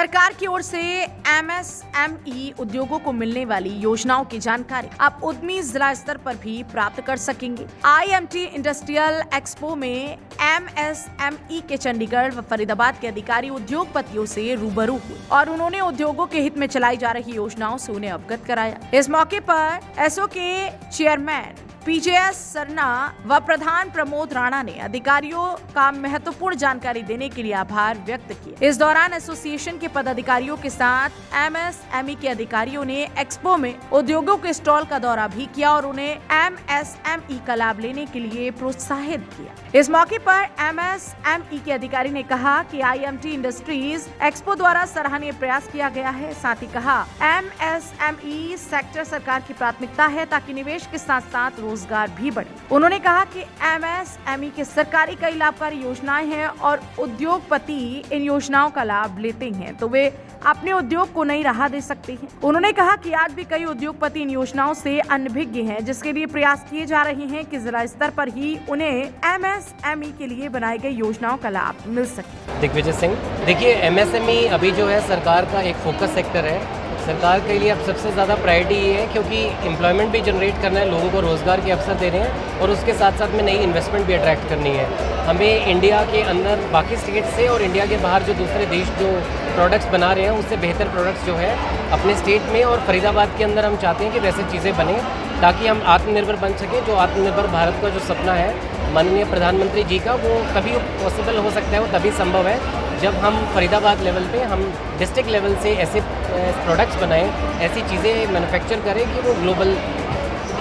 सरकार की ओर से एमएसएमई उद्योगों को मिलने वाली योजनाओं की जानकारी आप उद्यमी जिला स्तर पर भी प्राप्त कर सकेंगे। आईएमटी इंडस्ट्रियल एक्सपो में एमएसएमई के चंडीगढ़ व फरीदाबाद के अधिकारी उद्योगपतियों से रूबरू हुए और उन्होंने उद्योगों के हित में चलाई जा रही योजनाओं से उन्हें अवगत कराया। इस मौके पर एसओ के चेयरमैन पीजेएस सरना व प्रधान प्रमोद राणा ने अधिकारियों का महत्वपूर्ण जानकारी देने के लिए आभार व्यक्त किया। इस दौरान एसोसिएशन के पदाधिकारियों के साथ एमएसएमई के अधिकारियों ने एक्सपो में उद्योगों के स्टॉल का दौरा भी किया और उन्हें एमएसएमई का लाभ लेने के लिए प्रोत्साहित किया। इस मौके पर एमएसएमई के अधिकारी ने कहा कि आईएमटी इंडस्ट्रीज एक्सपो द्वारा सराहनीय प्रयास किया गया है। साथ ही कहा एमएसएमई सेक्टर सरकार की प्राथमिकता है ताकि निवेश के साथ साथ रोजगार भी बढ़े। उन्होंने कहा कि एमएसएमई के सरकारी कई लाभकारी योजनाएं हैं और उद्योगपति इन योजनाओं का लाभ लेते हैं तो वे अपने उद्योग को नई राह दे सकते हैं। उन्होंने कहा कि आज भी कई उद्योगपति इन योजनाओं से अनभिज्ञ हैं, जिसके लिए प्रयास किए जा रहे हैं कि जिला स्तर पर ही उन्हें एमएसएमई के लिए बनाई गई योजनाओं का लाभ मिल सके। दिग्विजय सिंह, देखिए एमएसएमई अभी जो है सरकार का एक फोकस सेक्टर है। सरकार के लिए अब सबसे ज़्यादा प्रायोरिटी ये है क्योंकि एम्प्लॉयमेंट भी जनरेट करना है, लोगों को रोज़गार के अवसर देने हैं और उसके साथ साथ में नई इन्वेस्टमेंट भी अट्रैक्ट करनी है। हमें इंडिया के अंदर बाकी स्टेट से और इंडिया के बाहर जो दूसरे देश जो प्रोडक्ट्स बना रहे हैं उससे बेहतर प्रोडक्ट्स जो है अपने स्टेट में और फरीदाबाद के अंदर हम चाहते हैं कि वैसे चीज़ें बने ताकि हम आत्मनिर्भर बन सकें। जो आत्मनिर्भर भारत का जो सपना है माननीय प्रधानमंत्री जी का, वो कभी पॉसिबल हो सकता है, वो तभी संभव है जब हम फरीदाबाद लेवल पे हम डिस्ट्रिक्ट लेवल से ऐसे प्रोडक्ट्स बनाएं, ऐसी चीज़ें मैन्युफैक्चर करें कि वो ग्लोबल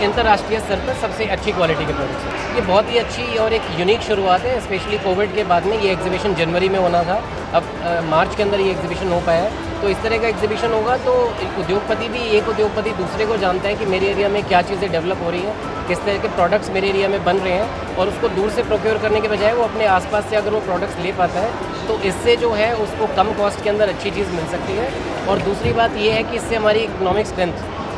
अंतर्राष्ट्रीय स्तर पर सबसे अच्छी क्वालिटी के प्रोडक्ट्स हैं। ये बहुत ही अच्छी और एक यूनिक शुरुआत है। स्पेशली कोविड के बाद में ये एग्जीबिशन जनवरी में होना था, अब मार्च के अंदर ये एग्जीबिशन हो पाया है। तो इस तरह का एग्जीबिशन होगा तो एक उद्योगपति दूसरे को जानता है कि मेरे एरिया में क्या चीज़ें डेवलप हो रही हैं, किस तरह के प्रोडक्ट्स मेरे एरिया में बन रहे हैं और उसको दूर से प्रोक्योर करने के बजाय वो अपने आसपास से अगर वो प्रोडक्ट्स ले पाता है तो इससे जो है उसको कम कॉस्ट के अंदर अच्छी चीज़ मिल सकती है। और दूसरी बात ये है कि इससे हमारी इकोनॉमिक स्ट्रेंथ,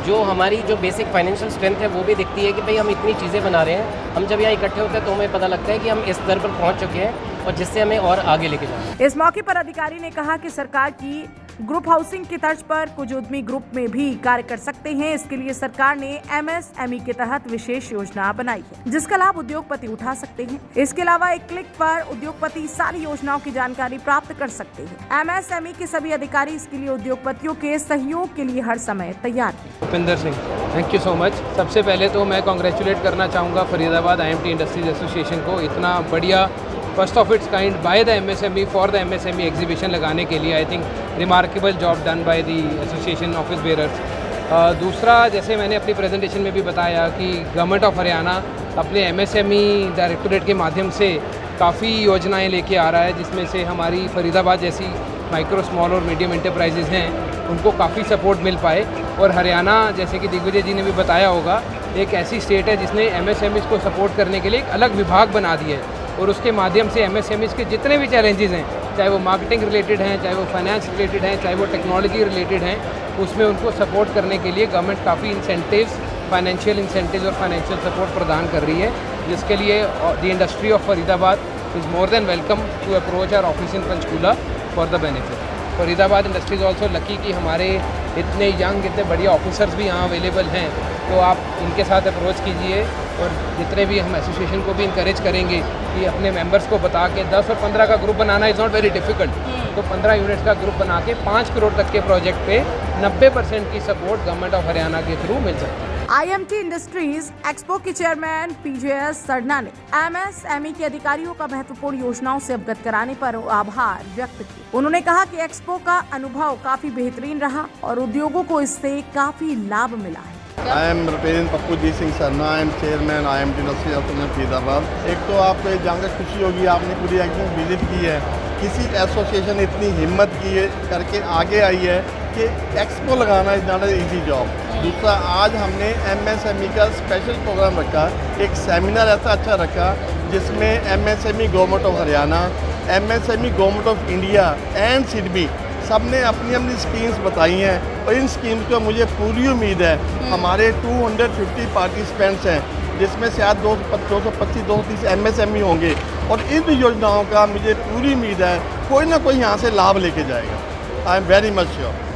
जो हमारी जो बेसिक फाइनेंशियल स्ट्रेंथ है वो भी दिखती है कि भाई हम इतनी चीज़ें बना रहे हैं। हम जब यहाँ इकट्ठे होते हैं तो हमें पता लगता है कि हम इस स्तर पर पहुँच चुके हैं और जिससे हमें और आगे लेके जाना। इस मौके पर अधिकारी ने कहा कि सरकार की ग्रुप हाउसिंग की तर्ज पर कुछ उद्यमी ग्रुप में भी कार्य कर सकते हैं। इसके लिए सरकार ने एमएसएमई के तहत विशेष योजना बनाई है जिसका लाभ उद्योगपति उठा सकते हैं। इसके अलावा एक क्लिक पर उद्योगपति सारी योजनाओं की जानकारी प्राप्त कर सकते हैं। एमएसएमई के सभी अधिकारी इसके लिए उद्योगपतियों के सहयोग के लिए हर समय तैयार हैं। Bhupinder Singh, thank you so much. सबसे पहले तो मैं कॉन्ग्रेचुलेट करना चाहूँगा फरीदाबाद आईएमटी इंडस्ट्रीज एसोसिएशन को इतना बढ़िया first of its kind by the MSME for the MSME exhibition लगाने के लिए। I think remarkable job done by the association office bearers. दूसरा, जैसे मैंने अपनी प्रेजेंटेशन में भी बताया कि गवर्नमेंट ऑफ हरियाणा अपने एमएसएमई डायरेक्टोरेट के माध्यम से काफ़ी योजनाएं लेके आ रहा है, जिसमें से हमारी फरीदाबाद जैसी माइक्रो स्मॉल और मीडियम एंटरप्राइजेज़ हैं उनको काफ़ी सपोर्ट मिल पाए। और हरियाणा, जैसे कि दिग्विजय जी ने भी बताया होगा, एक ऐसी स्टेट है जिसने एमएसएमईज़ को सपोर्ट करने के लिए एक अलग विभाग बना दिया है और उसके माध्यम से एमएसएमईज़ के जितने भी चैलेंजेस हैं, चाहे वो मार्केटिंग रिलेटेड हैं, चाहे वो फाइनेंस रिलेटेड हैं, चाहे वो टेक्नोलॉजी रिलेटेड हैं, उसमें उनको सपोर्ट करने के लिए गवर्नमेंट काफ़ी इंसेंटिव्स, फाइनेंशियल इंसेंटिव्स और फाइनेंशियल सपोर्ट प्रदान कर रही है, जिसके लिए the industry of Faridabad is more than welcome to approach our office in Panchkula for the benefit. Faridabad industry is also lucky कि हमारे इतने यंग, इतने बढ़िया ऑफिसर्स भी यहाँ अवेलेबल हैं, तो आप इनके साथ अप्रोच कीजिए। और जितने भी हम एसोसिएशन को भी इंकरेज करेंगे कि अपने मेंबर्स को बता के 10 और 15 का group banana is not very difficult, तो 15 यूनिट्स का ग्रुप बना के 5 करोड़ तक के प्रोजेक्ट पे 90% की सपोर्ट गवर्नमेंट ऑफ हरियाणा के थ्रू मिल सकती है। आईएमटी इंडस्ट्रीज एक्सपो के चेयरमैन पीजेएस सरना ने एमएसएमई के अधिकारियों का महत्वपूर्ण योजनाओं से अवगत कराने पर आभार व्यक्त किया। उन्होंने कहा कि एक्सपो का अनुभव काफी बेहतरीन रहा और उद्योगों को इससे काफी लाभ मिला है। I am represent Pappu ji Singh Sarna, I am chairman IMT industry of Faridabad. एक तो आपको जानकर खुशी होगी, आपने पूरी एग्जीबिशन विजिट की है, किसी एसोसिएशन ने इतनी हिम्मत की है करके आगे आई है कि एक्सपो लगाना is not an easy job. दूसरा, आज हमने एमएसएमई का स्पेशल प्रोग्राम रखा, एक सेमिनार ऐसा अच्छा रखा जिसमें MSME government of Haryana, MSME government of India and SIDBI सब ने अपनी अपनी स्कीम्स बताई हैं और इन स्कीम्स को मुझे पूरी उम्मीद है हमारे 250 पार्टिसिपेंट्स हैं, जिसमें शायद 225-230 एमएसएमई होंगे और इन योजनाओं का मुझे पूरी उम्मीद है कोई ना कोई यहाँ से लाभ लेके जाएगा। I am very much sure.